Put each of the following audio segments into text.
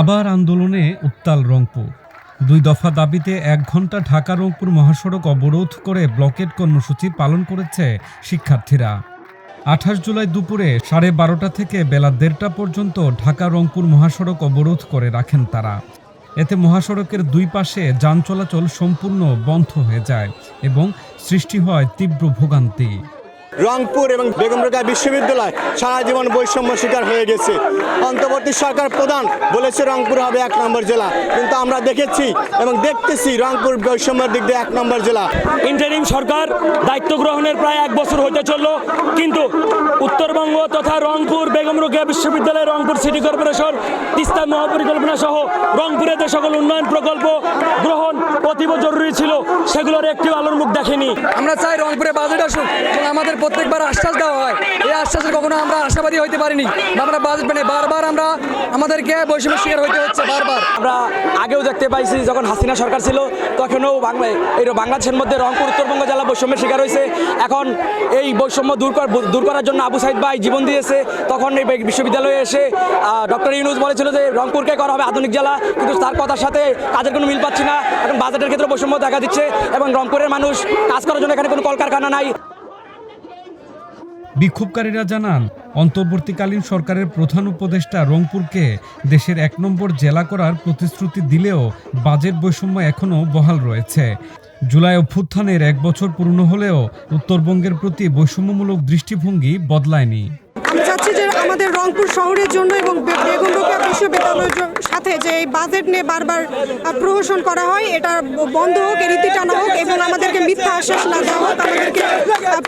আবার আন্দোলনে উত্তাল রংপুর। ২ দফা দাবিতে ১ ঘণ্টা ঢাকা রংপুর মহাসড়ক অবরোধ করে ব্লকেট কর্মসূচি পালন করেছে শিক্ষার্থীরা। ২৮ জুলাই দুপুরে ১২:৩০ থেকে বেলা ১:৩০ পর্যন্ত ঢাকা রংপুর মহাসড়ক অবরোধ করে রাখেন তারা। এতে মহাসড়কের দুই পাশে যান চলাচল সম্পূর্ণ বন্ধ হয়ে যায় এবং সৃষ্টি হয় তীব্র ভোগান্তি। রংপুর এবং বেগম রোকেয়া বিশ্ববিদ্যালয় সারা জীবন বৈষম্য শিকার হয়ে গেছে। অন্তর্বর্তী সরকার প্রধান বলেছে রংপুর হবে ১ নম্বর জেলা, কিন্তু আমরা দেখেছি এবং দেখতেছি রংপুর বৈষম্যের দিক দিয়ে ১ নম্বর জেলা। ইন্টারিম সরকার দায়িত্ব গ্রহণের প্রায় ১ বছর হতে চলল, কিন্তু উত্তরবঙ্গ তথা রংপুর বেগম রোকেয়া বিশ্ববিদ্যালয়, রংপুর সিটি কর্পোরেশন, তিস্তা মহাপরিকল্পনা সহ রংপুরে যে সকল উন্নয়ন প্রকল্প গ্রহণ অতীব জরুরি ছিল সেগুলোর একটি আলোর মুখ দেখেনি। আমরা চাই রংপুরে বাজেট আসুক, আমাদের প্রত্যেকবার আশ্বাস দেওয়া হয়, এই আশ্বাসে কখনো আমরা আশাবাদী হইতে পারিনি। আমরা বাজেট মানে বারবার আমাদেরকে বৈষম্যের শিকার হইতে হচ্ছে বারবার। আমরা আগেও দেখতে পাইছি যখন হাসিনা সরকার ছিল তখনও বাংলাদেশের মধ্যে রংপুর উত্তরবঙ্গ জেলা বৈষম্যের শিকার হয়েছে। এখন এই বৈষম্য দূর করার জন্য আবু সাইদ ভাই জীবন দিয়েছে। তখন এই বিশ্ববিদ্যালয়ে এসে ডক্টর ইউনূস বলেছিল যে রংপুরকে করা হবে আধুনিক জেলা, কিন্তু তার কথার সাথে কাজের কোনো মিল পাচ্ছি না। এখন বাজেটের ক্ষেত্রে বৈষম্য দেখা দিচ্ছে এবং রংপুরের মানুষ কাজ করার জন্য এখানে কোনো কলকারখানা নাই। বিক্ষোভকারীরা জানান, অন্তর্বর্তীকালীন সরকারের প্রধান উপদেষ্টা রংপুরকে দেশের ১ নম্বর জেলা করার প্রতিশ্রুতি দিলেও বাজেট বৈষম্য এখনও বহাল রয়েছে। জুলাই অভ্যুত্থানের ১ বছর পূর্ণ হলেও উত্তরবঙ্গের প্রতি বৈষম্যমূলক দৃষ্টিভঙ্গি বদলায়নি। আমি চাচ্ছি যে আমাদের রংপুর শহরের জন্য এবং বেগম রোকেয়া বিশ্ববিদ্যালয়ের সাথে যে এই বাজেট নিয়ে বারবার প্রহসন করা হয় এটা বন্ধ হোক, এর রীতি টানা হোক এবং আমাদেরকে মিথ্যা আশ্বাস না দেওয়া হোক। আমাদেরকে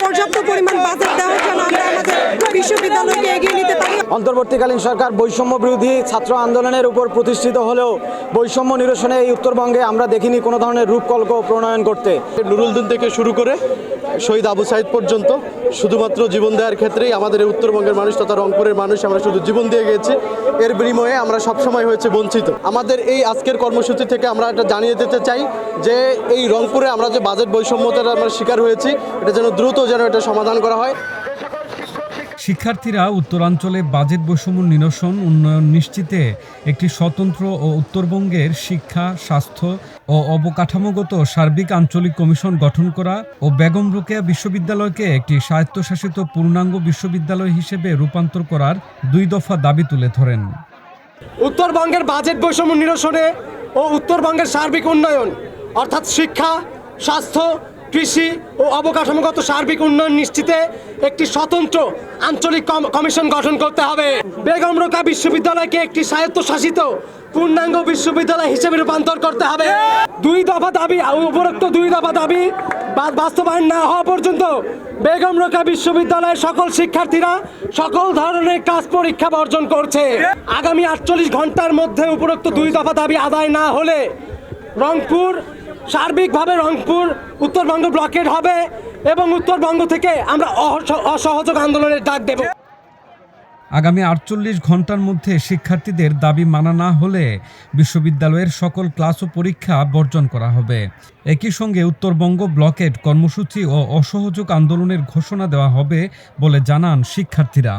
পর্যাপ্ত পরিমাণ বাজেট দেওয়া হোক যেন আমরা আমাদের বিশ্ববিদ্যালয়কে এগিয়ে নিতে পারি। অন্তর্বর্তীকালীন সরকার বৈষম্য বিরোধী ছাত্র আন্দোলনের উপর প্রতিষ্ঠিত হলেও বৈষম্য নিরসনে এই উত্তরবঙ্গে আমরা দেখিনি কোনো ধরনের রূপকল্প প্রণয়ন করতে। নুরুলদিন থেকে শুরু করে শহীদ আবু সাইদ পর্যন্ত শুধুমাত্র জীবন দেওয়ার ক্ষেত্রেই আমাদের এই উত্তরবঙ্গের মানুষ তথা রংপুরের মানুষ আমরা শুধু জীবন দিয়ে গেছি, এর বিনিময়ে আমরা সবসময় হয়েছে বঞ্চিত। আমাদের এই আজকের কর্মসূচি থেকে আমরা এটা জানিয়ে দিতে চাই যে এই রংপুরে আমরা যে বাজেট বৈষম্যতার আমরা শিকার হয়েছি এটা যেন দ্রুত এটা সমাধান করা হয়। শিক্ষার্থীরা উত্তরাঞ্চলে বাজেট বৈষম্য নিরসন উন্নয়ন নিশ্চিতে একটি স্বতন্ত্র ও উত্তরবঙ্গের শিক্ষা, স্বাস্থ্য ও অবকাঠামোগত সার্বিক আঞ্চলিক কমিশন গঠন করা ও বেগম রোকেয়া বিশ্ববিদ্যালয়কে একটি স্বায়ত্তশাসিত পূর্ণাঙ্গ বিশ্ববিদ্যালয় হিসেবে রূপান্তর করার ২ দফা দাবি তুলে ধরেন। উত্তরবঙ্গের বাজেট বৈষম্য নিরসনে ও উত্তরবঙ্গের সার্বিক উন্নয়ন অর্থাৎ শিক্ষা, স্বাস্থ্য, কৃষি ও অবকাঠামোগত সার্বিক উন্নয়ন নিশ্চিতে একটি স্বতন্ত্র আঞ্চলিক কমিশন গঠন করতে হবে। বেগম রোকেয়া বিশ্ববিদ্যালয়কে একটি স্বায়ত্তশাসিত পূর্ণাঙ্গ বিশ্ববিদ্যালয় হিসেবে রূপান্তর করতে হবে। ২ দফা দাবি, উপরোক্ত ২ দফা দাবি বাস্তবায়ন না হওয়া পর্যন্ত বেগম রোকেয়া বিশ্ববিদ্যালয়ের সকল শিক্ষার্থীরা সকল ধরনের কাজ পরীক্ষা বর্জন করছে। আগামী ৪৮ ঘন্টার মধ্যে উপরোক্ত ২ দফা দাবি আদায় না হলে সার্বিকভাবে রংপুর উত্তরবঙ্গ ব্লকেট হবে এবং উত্তরবঙ্গ থেকে আমরা অসহযোগ আন্দোলনের ডাক দেব। আগামী ৪৮ ঘন্টার মধ্যে শিক্ষার্থীদের দাবি মানা না হলে বিশ্ববিদ্যালয়ের সকল ক্লাস ও পরীক্ষা বর্জন করা হবে। একই সঙ্গে উত্তরবঙ্গ ব্লকেট কর্মসূচি ও অসহযোগ আন্দোলনের ঘোষণা দেওয়া হবে বলে জানান শিক্ষার্থীরা।